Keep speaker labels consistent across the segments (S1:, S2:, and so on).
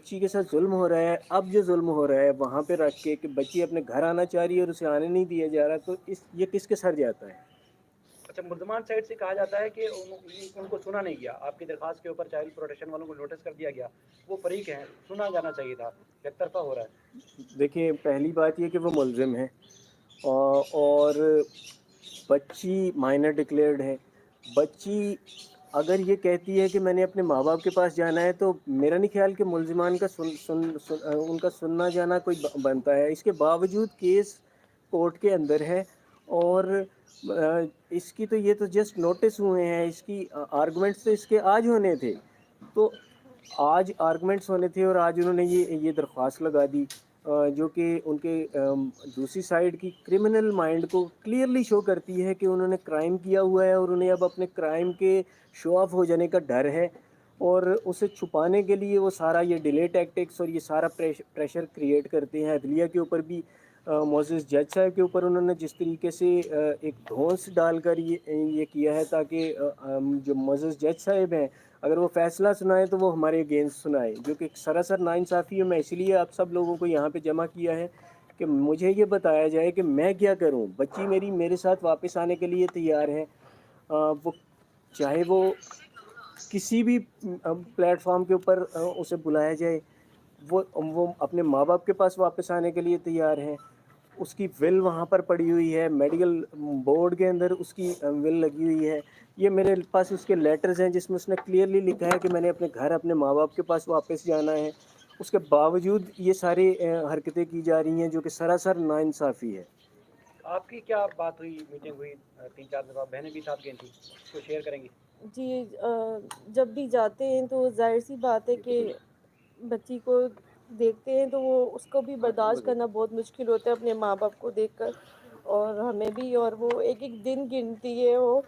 S1: بچی کے ساتھ ظلم ہو رہا ہے، اب جو ظلم ہو رہا ہے وہاں پہ رکھ کے کہ بچی اپنے گھر آنا چاہ رہی ہے اور اسے آنے نہیں دیا جا رہا، تو یہ کس کے سر جاتا ہے؟
S2: اچھا، ملزمان سائڈ سے کہا جاتا ہے کہ ان کو سنا نہیں گیا، آپ کی درخواست کے اوپر چائلڈ پروٹیکشن والوں کو نوٹس کر دیا گیا، وہ فریق ہیں، سنا جانا چاہیے تھا، یک طرفہ ہو رہا ہے۔
S1: دیکھیں، پہلی بات یہ کہ وہ ملزم ہے اور بچی مائنر ڈکلیئرڈ ہے۔ بچی اگر یہ کہتی ہے کہ میں نے اپنے ماں باپ کے پاس جانا ہے، تو میرا نہیں خیال کہ ملزمان کا ان کا سننا جانا کوئی بنتا ہے۔ اس کے باوجود کیس کورٹ کے اندر ہے اور اس کی تو یہ تو جسٹ نوٹس ہوئے ہیں، اس کی آرگومنٹس تو اس کے آج ہونے تھے، تو آج آرگومنٹس ہونے تھے اور آج انہوں نے یہ درخواست لگا دی، جو کہ ان کے دوسری سائڈ کی کرمنل مائنڈ کو کلیئرلی شو کرتی ہے کہ انہوں نے کرائم کیا ہوا ہے اور انہیں اب اپنے کرائم کے شو آف ہو جانے کا ڈر ہے، اور اسے چھپانے کے لیے وہ سارا یہ ڈیلے ٹیکٹکس اور یہ سارا پریشر کریٹ کرتے ہیں عدلیہ کے اوپر بھی۔ معزز جج صاحب کے اوپر انہوں نے جس طریقے سے ایک دھونس ڈال کر یہ کیا ہے، تاکہ جو معزز جج صاحب ہیں اگر وہ فیصلہ سنائیں تو وہ ہمارے اگینسٹ سنائیں، جو کہ سراسر ناانصافی ہے۔ میں اسی لیے آپ سب لوگوں کو یہاں پہ جمع کیا ہے کہ مجھے یہ بتایا جائے کہ میں کیا کروں۔ بچی میری میرے ساتھ واپس آنے کے لیے تیار ہے، وہ چاہے وہ کسی بھی پلیٹ فارم کے اوپر اسے بلایا جائے، وہ اپنے ماں باپ کے پاس واپس آنے کے لیے تیار ہے۔ اس کی ول وہاں پر پڑی ہوئی ہے، میڈیکل بورڈ کے اندر اس کی ول لگی ہوئی ہے۔ یہ میرے پاس اس کے لیٹرز ہیں جس میں اس نے کلیئرلی لکھا ہے کہ میں نے اپنے گھر اپنے ماں باپ کے پاس واپس جانا ہے۔ اس کے باوجود یہ ساری حرکتیں کی جا رہی ہیں جو کہ سراسر ناانصافی ہے۔
S2: آپ کی کیا بات ہوئی، میٹنگ ہوئی، 3-4 دفعہ بہنیں بھی ساتھ گئی تھیں، اس کو شیئر کریں گی؟
S3: جی، جب بھی جاتے ہیں تو ظاہر سی بات ہے کہ بچی کو دیکھتے ہیں تو وہ اس کو بھی برداشت کرنا بہت مشکل ہوتا ہے اپنے ماں باپ کو دیکھ کر، اور ہمیں بھی، اور وہ ایک ایک دن گنتی ہے وہ،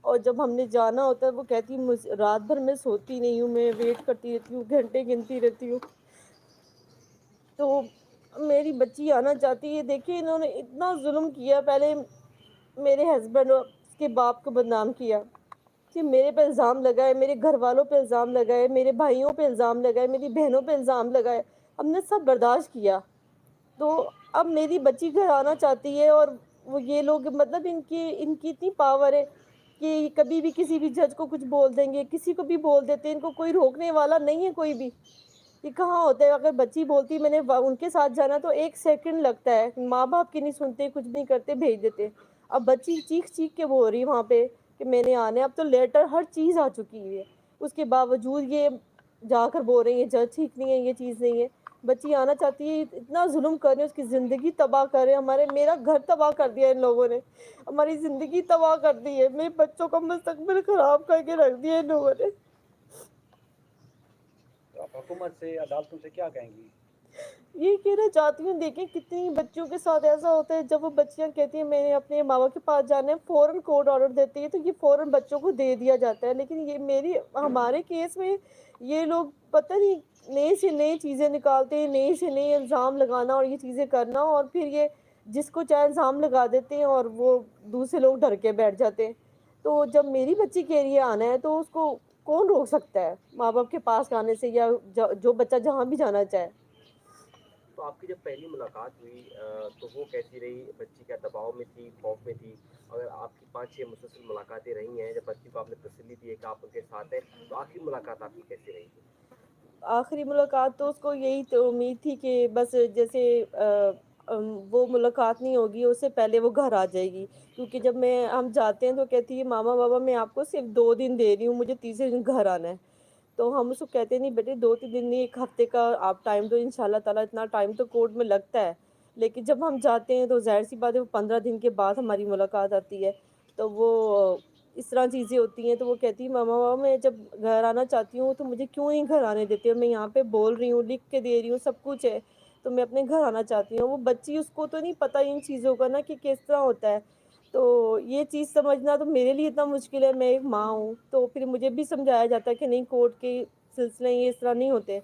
S3: اور جب ہم نے جانا ہوتا ہے وہ کہتی رات بھر میں سوتی نہیں ہوں، میں ویٹ کرتی رہتی ہوں، گھنٹے گنتی رہتی ہوں۔ تو میری بچی آنا چاہتی ہے۔ دیکھیے، انہوں نے اتنا ظلم کیا، پہلے میرے ہسبینڈ اور اس کے باپ کو بدنام کیا کہ میرے پہ الزام لگائے، میرے گھر والوں پہ الزام لگائے، میرے بھائیوں پہ الزام لگائے، میری بہنوں پہ الزام لگائے، ہم نے سب برداشت کیا۔ تو اب میری بچی گھر آنا چاہتی ہے، اور وہ یہ لوگ مطلب ان کی اتنی پاور ہے کہ کبھی بھی کسی بھی جج کو کچھ بول دیں گے، کسی کو بھی بول دیتے ہیں، ان کو کوئی روکنے والا نہیں ہے کوئی بھی۔ یہ کہاں ہوتا ہے، اگر بچی بولتی میں نے ان کے ساتھ جانا تو 1 سیکنڈ لگتا ہے، ماں باپ کی نہیں سنتے، کچھ نہیں کرتے، بھیج دیتے۔ اب بچی چیخ چیخ کے بول رہی وہاں پہ کہ میں نے آنا ہے، اب تو لیٹر ہر چیز آ چکی ہے، اس کے باوجود یہ جا کر بول رہی ہیں جج ٹھیک نہیں ہے، یہ چیز نہیں ہے۔ بچی آنا چاہتی ہے، اتنا ظلم کر رہے ہیں، اس کی زندگی تباہ کر رہے ہیں، میرا گھر تباہ کر دیا ان لوگوں نے، ہماری زندگی تباہ کر دی ہے، میرے بچوں کا مستقبل خراب کر کے رکھ دیا ان لوگوں نے۔
S2: تو آپ حکومت سے، عدالتوں سے کیا کہیں گی؟
S3: یہ کہنا چاہتی ہوں، دیکھیں کتنی بچوں کے ساتھ ایسا ہوتا ہے، جب وہ بچیاں کہتی ہیں میں نے اپنے ماں باپ کے پاس جانا ہے، فوراً کورٹ آرڈر دیتی ہے تو یہ فوراً بچوں کو دے دیا جاتا ہے۔ لیکن یہ ہمارے کیس میں یہ لوگ پتہ نہیں نئے سے نئی چیزیں نکالتے ہیں، نئے سے نئے الزام لگانا اور یہ چیزیں کرنا، اور پھر یہ جس کو چاہے الزام لگا دیتے ہیں اور وہ دوسرے لوگ ڈر کے بیٹھ جاتے ہیں۔ تو جب میری بچی کے لیے آنا ہے تو اس کو کون روک سکتا ہے ماں باپ کے پاس آنے سے، یا جو بچہ جہاں بھی جانا چاہے۔
S4: تو آپ کی جب پہلی ملاقات ہوئی تو وہ کیسی رہی؟ بچی کیا دباؤ میں تھی، خوف میں تھی؟ اگر آپ کی 5-6 مسلسل ملاقاتیں رہی ہیں، جب بچی کو آپ نے تسلی دی ہے کہ آپ ان کے ساتھ ہیں، تو آخری ملاقات آپ کی کیسی رہی؟
S3: آخری ملاقات تو اس کو یہی تو امید تھی کہ بس جیسے وہ ملاقات نہیں ہوگی، اس سے پہلے وہ گھر آ جائے گی، کیونکہ جب ہم جاتے ہیں تو کہتی ہے ماما بابا میں آپ کو صرف 2 دن دے رہی ہوں، مجھے تیسرے دن گھر آنا ہے۔ تو ہم اس کو کہتے ہیں نہیں بیٹے، 2-3 دن نہیں، 1 ہفتے کا آپ ٹائم دو، انشاءاللہ تعالیٰ اتنا ٹائم تو کورٹ میں لگتا ہے۔ لیکن جب ہم جاتے ہیں تو ظاہر سی بات ہے، وہ 15 دن کے بعد ہماری ملاقات آتی ہے، تو وہ اس طرح چیزیں ہوتی ہیں۔ تو وہ کہتی ہے ماما بابا میں جب گھر آنا چاہتی ہوں تو مجھے کیوں نہیں گھر آنے دیتے، میں یہاں پہ بول رہی ہوں، لکھ کے دے رہی ہوں، سب کچھ ہے، تو میں اپنے گھر آنا چاہتی ہوں۔ وہ بچی، اس کو تو نہیں پتہ ان چیزوں کا نا کہ کس طرح ہوتا ہے، تو یہ چیز سمجھنا تو میرے لیے اتنا مشکل ہے، میں ایک ماں ہوں، تو پھر مجھے بھی سمجھایا جاتا ہے کہ نہیں کورٹ کے سلسلے یہ اس طرح نہیں ہوتے،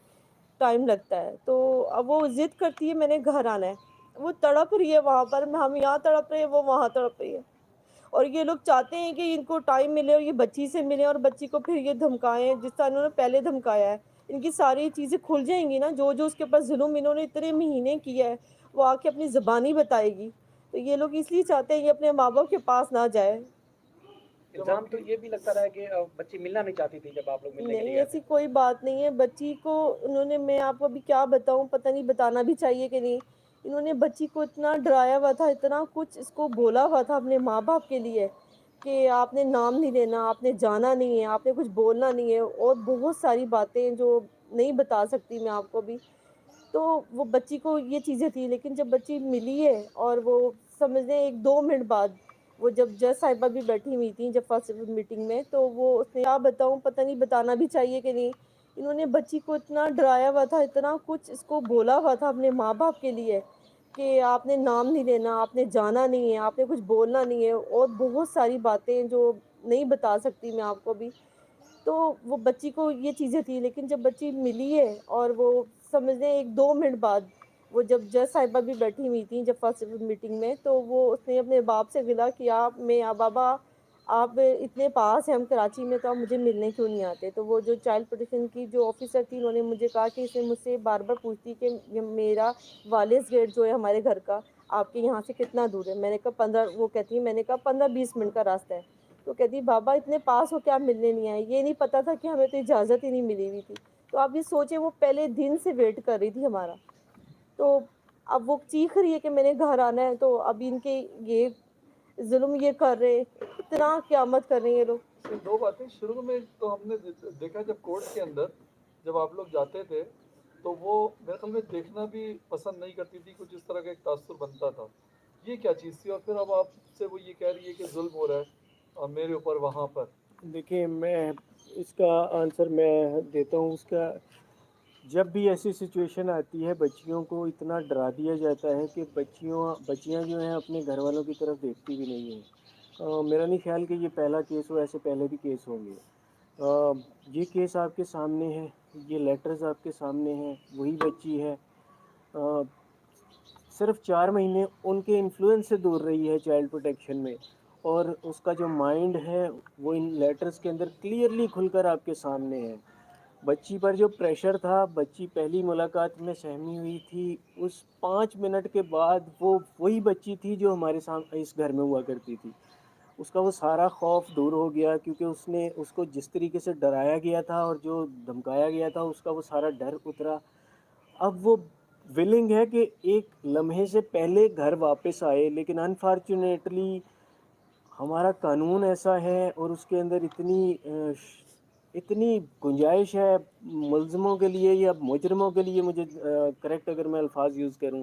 S3: ٹائم لگتا ہے۔ تو اب وہ ضد کرتی ہے میں نے گھر آنا ہے، وہ تڑپ رہی ہے وہاں پر، ہم یہاں تڑپ رہے ہیں، وہ وہاں تڑپ رہی ہے، اور یہ لوگ چاہتے ہیں کہ ان کو ٹائم ملے اور یہ بچی سے ملے اور بچی کو پھر یہ دھمکائیں جس طرح انہوں نے پہلے دھمکایا ہے۔ ان کی ساری چیزیں کھل جائیں گی نا، جو جو اس کے اوپر ظلم انہوں نے اتنے مہینے کیا ہے وہ آ کے اپنی زبانی بتائے گی. تو یہ لوگ اس لیے چاہتے ہیں یہ اپنے ماں باپ کے پاس نہ جائے.
S2: الزام تو یہ بھی لگتا رہا ہے کہ بچی ملنا نہیں چاہتی تھی جب آپ لوگ ملنے کے لیے
S3: نہیں
S2: گئے
S3: ایسی
S2: تھے.
S3: کوئی بات نہیں ہے. بچی کو انہوں نے، میں آپ کو ابھی کیا بتاؤں، پتہ نہیں بتانا بھی چاہیے کہ نہیں. انہوں نے بچی کو اتنا ڈرایا ہوا تھا، اتنا کچھ اس کو بولا ہوا تھا اپنے ماں باپ کے لیے کہ آپ نے نام نہیں لینا، آپ نے جانا نہیں ہے، آپ نے کچھ بولنا نہیں ہے، اور بہت ساری باتیں جو نہیں بتا سکتی میں آپ کو بھی. تو وہ بچی کو یہ چیزیں تھی، لیکن جب بچی ملی ہے اور وہ سمجھ لیں 1-2 منٹ بعد، وہ جب جج صاحبہ بھی بیٹھی ہوئی تھیں جب فرسٹ میٹنگ میں، تو وہ اس نے کیا بتاؤں، پتہ نہیں بتانا بھی چاہیے کہ نہیں. انہوں نے بچی کو اتنا ڈرایا ہوا تھا، اتنا کچھ اس کو بولا ہوا تھا اپنے ماں باپ کے لیے کہ آپ نے نام نہیں لینا، آپ نے جانا نہیں ہے، آپ نے کچھ بولنا نہیں ہے، اور بہت ساری باتیں جو نہیں بتا سکتی میں آپ کو بھی. تو وہ بچی کو یہ چیزیں تھی، لیکن جب بچی ملی ہے اور وہ سمجھ لیں 1-2 منٹ بعد، وہ جب جج صاحبہ بھی بیٹھی ہوئی تھیں جب فرسٹ میٹنگ میں، تو وہ اس نے اپنے باپ سے گلا کیا، میں بابا آپ اتنے پاس ہیں ہم کراچی میں، تو آپ مجھے ملنے کیوں نہیں آتے. تو وہ جو چائلڈ پروٹیکشن کی جو آفیسر تھی انہوں نے مجھے کہا کہ اسے مجھ سے بار بار پوچھتی کہ میرا والز گیٹ جو ہے ہمارے گھر کا آپ کے یہاں سے کتنا دور ہے. میں نے کہا 15، وہ کہتی ہے میں نے کہا 15-20 منٹ کا راستہ ہے. تو کہتی بابا اتنے پاس ہو کیا ملنے نہیں آئے. یہ نہیں پتا تھا کہ ہمیں تو اجازت ہی نہیں ملی ہوئی تھی. تو آپ یہ سوچیں وہ پہلے دن سے ویٹ کر رہی تھی ہمارا. تو اب وہ چیخ رہی ہے کہ میں نے گھر آنا ہے. تو اب ان کے یہ ظلم یہ کر رہے، اتنا قیامت کر رہے ہیں یہ لوگ.
S5: دو باتیں شروع میں تو ہم نے دیکھا جب کورٹ کے اندر جب آپ لوگ جاتے تھے تو وہ میرے خیال میں دیکھنا بھی پسند نہیں کرتی تھی، کچھ اس طرح کا ایک تاثر بنتا تھا. یہ کیا چیز تھی؟ اور پھر اب آپ سے وہ یہ کہہ رہی ہے کہ ظلم ہو رہا ہے میرے اوپر وہاں پر.
S1: دیکھیں میں اس کا آنسر میں دیتا ہوں. اس کا جب بھی ایسی سچویشن آتی ہے بچیوں کو اتنا ڈرا دیا جاتا ہے کہ بچیاں جو ہیں اپنے گھر والوں کی طرف دیکھتی بھی نہیں ہیں. میرا نہیں خیال کہ یہ پہلا کیس ہو، ایسے پہلے بھی کیس ہوں گے. یہ کیس آپ کے سامنے ہے، یہ لیٹرز آپ کے سامنے ہیں. وہی بچی ہے، صرف 4 مہینے ان کے انفلوئنس سے دور رہی ہے چائلڈ پروٹیکشن میں، اور اس کا جو مائنڈ ہے وہ ان لیٹرز کے اندر کلیئرلی کھل کر آپ کے سامنے ہے. بچی پر جو پریشر تھا، بچی پہلی ملاقات میں سہمی ہوئی تھی، اس 5 منٹ کے بعد وہ وہی بچی تھی جو ہمارے سامنے اس گھر میں ہوا کرتی تھی. اس کا وہ سارا خوف دور ہو گیا، کیونکہ اس کو جس طریقے سے ڈرایا گیا تھا اور جو دھمکایا گیا تھا اس کا وہ سارا ڈر اترا. اب وہ ولنگ ہے کہ ایک لمحے سے پہلے گھر واپس آئے، لیکن انفارچونیٹلی ہمارا قانون ایسا ہے اور اس کے اندر اتنی گنجائش ہے ملزموں کے لیے یا مجرموں کے لیے، مجھے کریکٹ اگر میں الفاظ یوز کروں،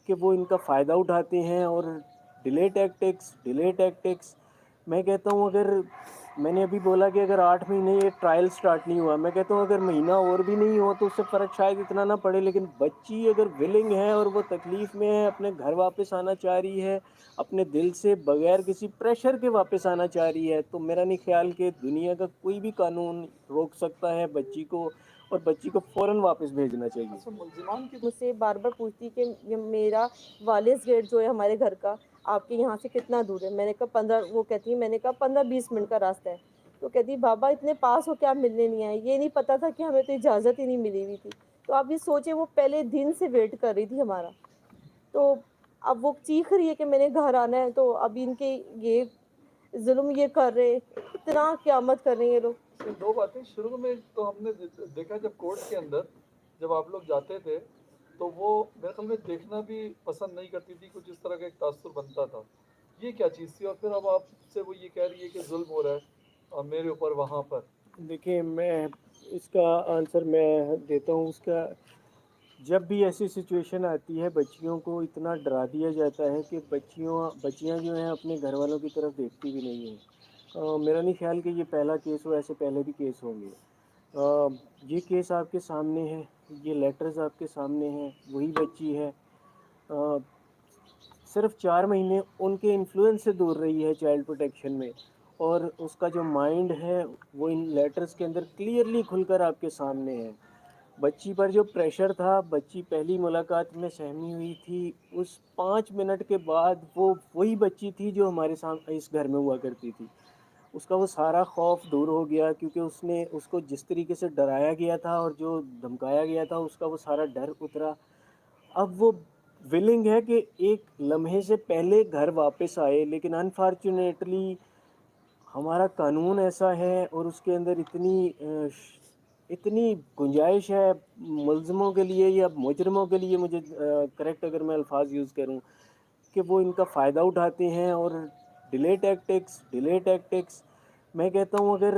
S1: کہ وہ ان کا فائدہ اٹھاتے ہیں اور ڈیلے ٹیکٹکس. میں کہتا ہوں اگر میں نے ابھی بولا کہ اگر 8 مہینے یہ ٹرائل سٹارٹ نہیں ہوا، میں کہتا ہوں اگر مہینہ اور بھی نہیں ہو تو اس سے فرق شاید اتنا نہ پڑے. لیکن بچی اگر ولنگ ہے اور وہ تکلیف میں ہے، اپنے گھر واپس آنا چاہ رہی ہے، اپنے دل سے بغیر کسی پریشر کے واپس آنا چاہ رہی ہے، تو میرا نہیں خیال کہ دنیا کا کوئی بھی قانون روک سکتا ہے بچی کو، اور بچی کو فوراً واپس بھیجنا چاہیے.
S5: اچھا ملزمان کی
S3: مجھ سے بار بار پوچھتی کہ میرا والز گیٹ جو ہے ہمارے گھر کا آپ کے یہاں سے کتنا دور ہے. میں نے کہا 15، وہ کہتی ہے میں نے کہا 15-20 منٹ کا راستہ ہے. تو کہتی بابا اتنے پاس ہو کیا ملنے نہیں آئے. یہ نہیں پتا تھا کہ ہمیں تو اجازت ہی نہیں ملی ہوئی تھی. تو آپ یہ سوچیں وہ پہلے دن سے ویٹ کر رہی تھی ہمارا. تو اب وہ چیخ رہی ہے کہ میں نے گھر آنا ہے. تو اب ان کے یہ ظلم یہ کر رہے، اتنا قیامت کر رہے ہیں یہ لوگ.
S5: دو باتیں شروع میں تو ہم نے دیکھا جب کورٹ کے اندر جب آپ لوگ جاتے تھے تو وہ میرے خیال میں دیکھنا بھی پسند نہیں کرتی تھی، کچھ اس طرح کا ایک تاثر بنتا تھا. یہ کیا چیز تھی؟ اور پھر اب آپ سے وہ یہ کہہ رہی ہے کہ ظلم ہو رہا ہے میرے اوپر وہاں پر.
S1: دیکھیں میں اس کا آنسر میں دیتا ہوں. اس کا جب بھی ایسی سچویشن آتی ہے بچیوں کو اتنا ڈرا دیا جاتا ہے کہ بچیاں جو ہیں اپنے گھر والوں کی طرف دیکھتی بھی نہیں ہیں. میرا نہیں خیال کہ یہ پہلا کیس ہو، ایسے پہلے بھی کیس ہوں گے. یہ کیس آپ کے سامنے ہے، یہ لیٹرز آپ کے سامنے ہیں. وہی بچی ہے، صرف 4 مہینے ان کے انفلوئنس سے دور رہی ہے چائلڈ پروٹیکشن میں، اور اس کا جو مائنڈ ہے وہ ان لیٹرز کے اندر کلیئرلی کھل کر آپ کے سامنے ہے. بچی پر جو پریشر تھا، بچی پہلی ملاقات میں سہمی ہوئی تھی، اس 5 منٹ کے بعد وہ وہی بچی تھی جو ہمارے سامنے اس گھر میں ہوا کرتی تھی. اس کا وہ سارا خوف دور ہو گیا، کیونکہ اس کو جس طریقے سے ڈرایا گیا تھا اور جو دھمکایا گیا تھا اس کا وہ سارا ڈر اترا۔ اب وہ ولنگ ہے کہ ایک لمحے سے پہلے گھر واپس آئے، لیکن انفارچونیٹلی ہمارا قانون ایسا ہے اور اس کے اندر اتنی گنجائش ہے ملزموں کے لیے یا مجرموں کے لیے، مجھے کریکٹ اگر میں الفاظ یوز کروں، کہ وہ ان کا فائدہ اٹھاتے ہیں اور ڈیلے ٹیکٹکس۔ میں کہتا ہوں اگر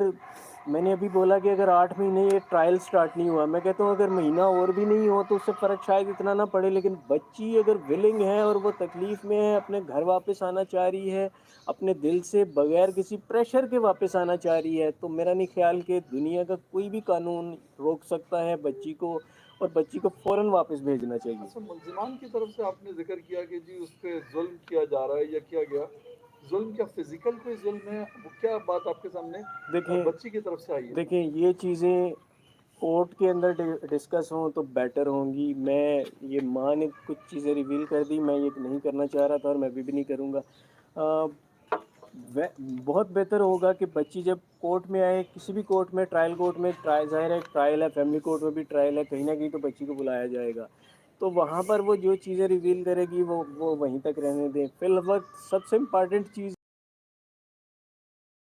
S1: میں نے ابھی بولا کہ اگر 8 مہینے یہ ٹرائل سٹارٹ نہیں ہوا، میں کہتا ہوں اگر مہینہ اور بھی نہیں ہو تو اس سے فرق شاید اتنا نہ پڑے، لیکن بچی اگر ولنگ ہے اور وہ تکلیف میں ہے، اپنے گھر واپس آنا چاہ رہی ہے، اپنے دل سے بغیر کسی پریشر کے واپس آنا چاہ رہی ہے، تو میرا نہیں خیال کہ دنیا کا کوئی بھی قانون روک سکتا ہے بچی کو، اور بچی کو فوراً واپس بھیجنا چاہیے۔
S5: اچھا، ملزمان کی طرف سے آپ نے ذکر کیا کہ جی اس پہ ظلم کیا جا رہا ہے یا کیا گیا، ظلم کیا فزیکل کوئی ظلم ہے؟ وہ کیا بات آپ کے سامنے بچی کی طرف سے آئی ہے؟
S1: دیکھیں یہ چیزیں کورٹ کے اندر ڈسکس ہوں تو بیٹر ہوں گی۔ میں یہ ماں نے کچھ چیزیں ریویل کر دی، میں یہ نہیں کرنا چاہ رہا تھا اور میں بھی نہیں کروں گا۔ بہت بہتر ہوگا کہ بچی جب کورٹ میں آئے، کسی بھی کورٹ میں، ٹرائل کورٹ میں، ظاہر ہے ٹرائل ہے، فیملی کورٹ میں بھی ٹرائل ہے، کہیں نہ کہیں تو بچی کو بلایا جائے گا، تو وہاں پر وہ جو چیزیں ریویل کرے گی وہ وہیں تک رہنے دیں۔ فی الوقت سب سے امپارٹنٹ چیز